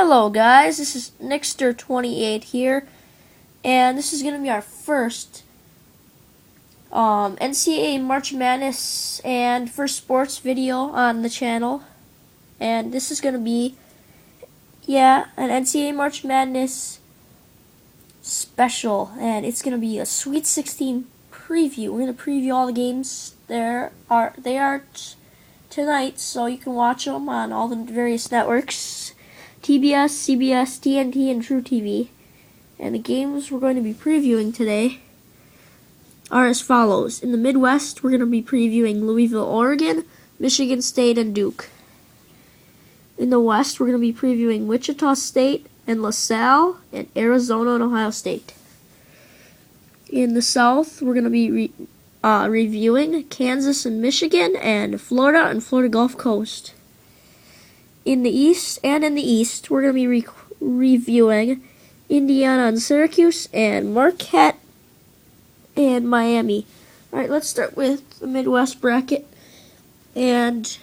Hello guys, this is Nixter28 here, and this is going to be our first NCAA March Madness and first sports video on the channel. And this is going to be, an NCAA March Madness special, and it's going to be a Sweet 16 preview. We're going to preview all the games. They are tonight, so you can watch them on all the various networks. TBS, CBS, TNT, and truTV. And the games we're going to be previewing today are as follows. In the Midwest, we're going to be previewing Louisville, Oregon, Michigan State, and Duke. In the West, we're going to be previewing Wichita State and LaSalle, and Arizona and Ohio State. In the South, we're going to be reviewing Kansas and Michigan, and Florida Gulf Coast. In the East, we're going to be reviewing Indiana and Syracuse, and Marquette and Miami. Alright, let's start with the Midwest bracket. And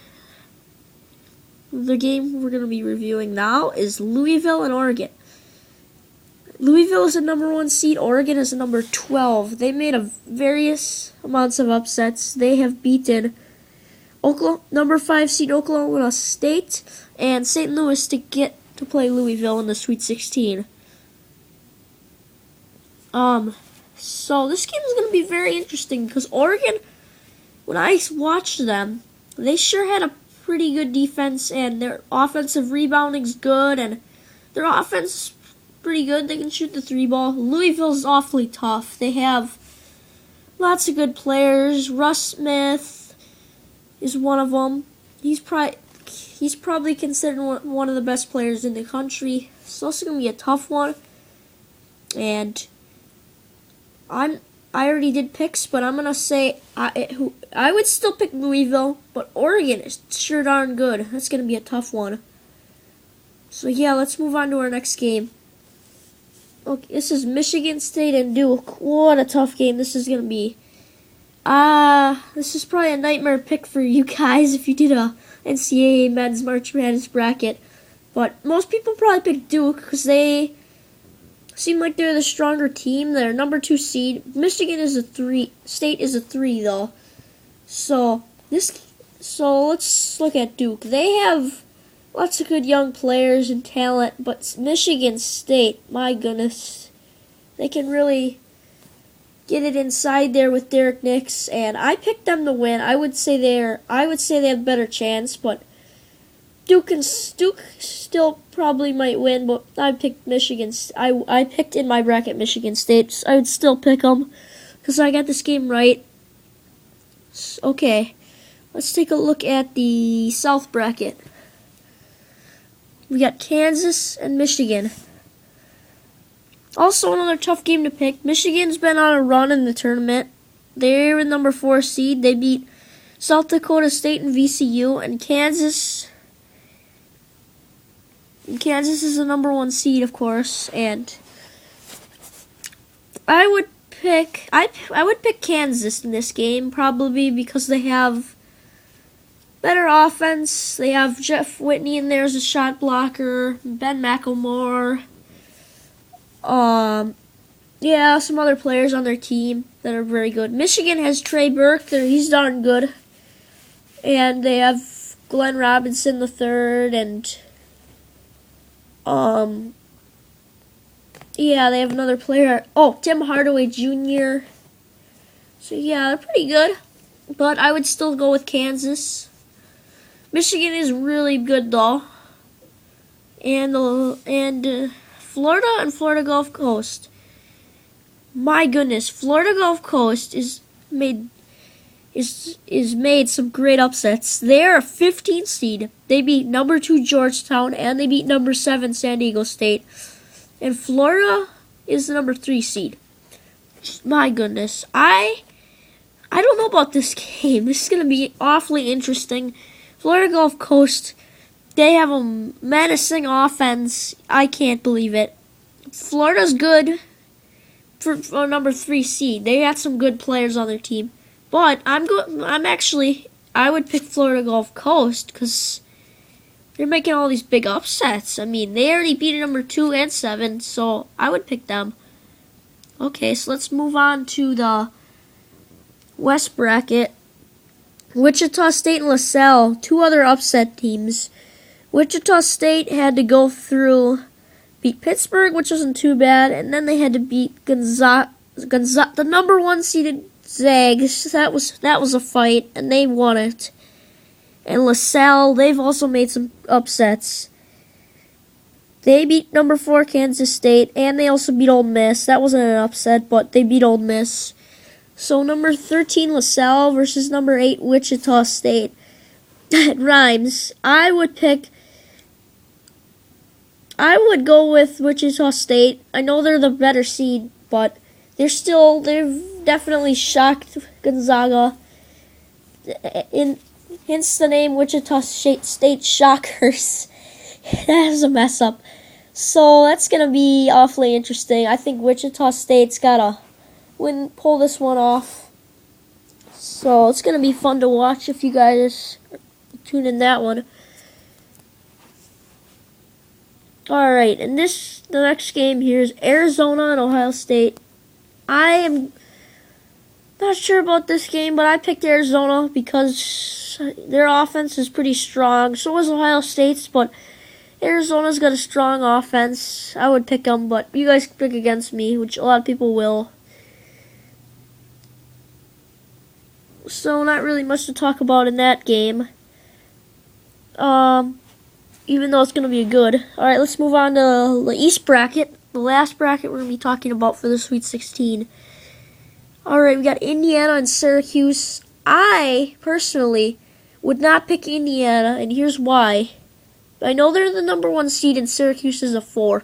the game we're going to be reviewing now is Louisville and Oregon. Louisville is the number 1 seed. Oregon is the number 12. They made various amounts of upsets. They have beaten number 5 seed Oklahoma State and St. Louis to get to play Louisville in the Sweet 16. So this game is going to be very interesting because Oregon, when I watched them, they sure had a pretty good defense, and their offensive rebounding is good, and their offense is pretty good. They can shoot the 3-ball. Louisville's awfully tough. They have lots of good players. Russ Smith is one of them. He's probably considered one of the best players in the country. It's also going to be a tough one. And I already did picks, but I'm going to say I would still pick Louisville, but Oregon is sure darn good. That's going to be a tough one. So yeah, let's move on to our next game. Okay, this is Michigan State and Duke. What a tough game this is going to be. This is probably a nightmare pick for you guys if you did a NCAA Men's March Madness bracket. But most people probably pick Duke because they seem like they're the stronger team. They're number 2 seed. Michigan is a 3. State is a 3 though. So let's look at Duke. They have lots of good young players and talent, but Michigan State, my goodness, they can really get it inside there with Derek Nix, and I picked them to win. I would say they have a better chance, but Duke still probably might win. But I picked Michigan. I picked in my bracket Michigan State. So I would still pick them because I got this game right. Okay, let's take a look at the South bracket. We got Kansas and Michigan. Also another tough game to pick. Michigan's been on a run in the tournament. They're in number 4 seed. They beat South Dakota State and VCU, and Kansas is the number 1 seed, of course. And I would pick Kansas in this game, probably because they have better offense. They have Jeff Whitney in there as a shot blocker, Ben McLemore. Some other players on their team that are very good. Michigan has Trey Burke. He's darn good. And they have Glenn Robinson III, and they have another player. Tim Hardaway Jr. So yeah, they're pretty good. But I would still go with Kansas. Michigan is really good though. And Florida and Florida Gulf Coast. My goodness, Florida Gulf Coast is made some great upsets. They're a 15 seed. They beat number 2 Georgetown, and they beat number 7 San Diego State. And Florida is the number 3 seed. My goodness, I don't know about this game. This is going to be awfully interesting. Florida Gulf Coast, they have a menacing offense. I can't believe it. Florida's good for number 3 seed. They got some good players on their team. But I would pick Florida Gulf Coast because they're making all these big upsets. I mean, they already beat number 2 and 7, so I would pick them. Okay, so let's move on to the West bracket. Wichita State and LaSalle, 2 other upset teams. Wichita State had to go through, beat Pittsburgh, which wasn't too bad, and then they had to beat Gonzaga, the number 1 seeded Zags. That was a fight, and they won it. And LaSalle, they've also made some upsets. They beat number 4 Kansas State, and they also beat Ole Miss. That wasn't an upset, but they beat Ole Miss. So number 13 LaSalle versus number 8 Wichita State. It rhymes. I would go with Wichita State. I know they're the better seed, but they've definitely shocked Gonzaga. Hence the name Wichita State Shockers. That is a mess up. So that's going to be awfully interesting. I think Wichita State's got to pull this one off. So it's going to be fun to watch if you guys tune in that one. Alright, and the next game here is Arizona and Ohio State. I am not sure about this game, but I picked Arizona because their offense is pretty strong. So is Ohio State's, but Arizona's got a strong offense. I would pick them, but you guys pick against me, which a lot of people will. So not really much to talk about in that game. Even though it's going to be good. Alright, let's move on to the East bracket. The last bracket we're going to be talking about for the Sweet 16. Alright, we got Indiana and Syracuse. I, personally, would not pick Indiana, and here's why. I know they're the number 1 seed and Syracuse is a 4.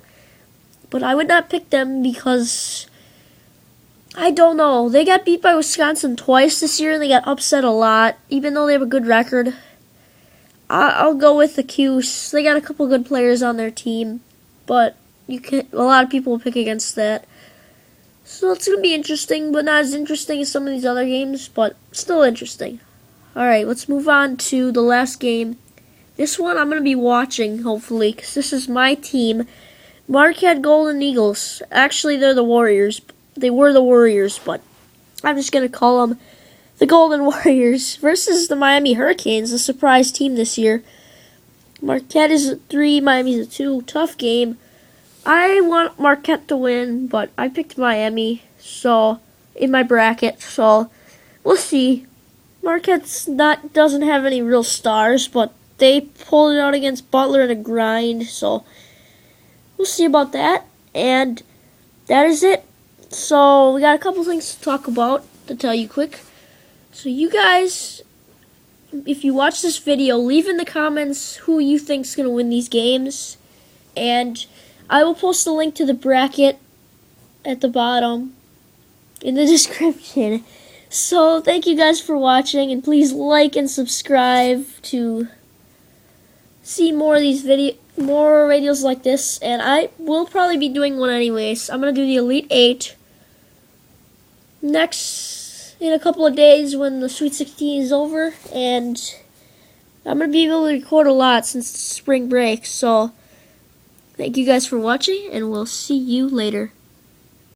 But I would not pick them because, I don't know. They got beat by Wisconsin twice this year and they got upset a lot, even though they have a good record. I'll go with the Cuse. They got a couple good players on their team, but a lot of people will pick against that. So it's going to be interesting, but not as interesting as some of these other games, but still interesting. Alright, let's move on to the last game. This one I'm going to be watching, hopefully, because this is my team. Marquette Golden Eagles. Actually, they're the Warriors. They were the Warriors, but I'm just going to call them the Golden Warriors versus the Miami Hurricanes, a surprise team this year. Marquette is a 3, Miami's a 2. Tough game. I want Marquette to win, but I picked Miami in my bracket, so we'll see. Marquette's doesn't have any real stars, but they pulled it out against Butler in a grind, so we'll see about that. And that is it. So we got a couple things to talk about to tell you quick. So you guys, if you watch this video, leave in the comments who you think's going to win these games. And I will post a link to the bracket at the bottom in the description. So thank you guys for watching, and please like and subscribe to see more of these more videos like this. And I will probably be doing one anyways. I'm going to do the Elite 8 in a couple of days when the Sweet 16 is over, and I'm going to be able to record a lot since it's spring break. So thank you guys for watching, and we'll see you later.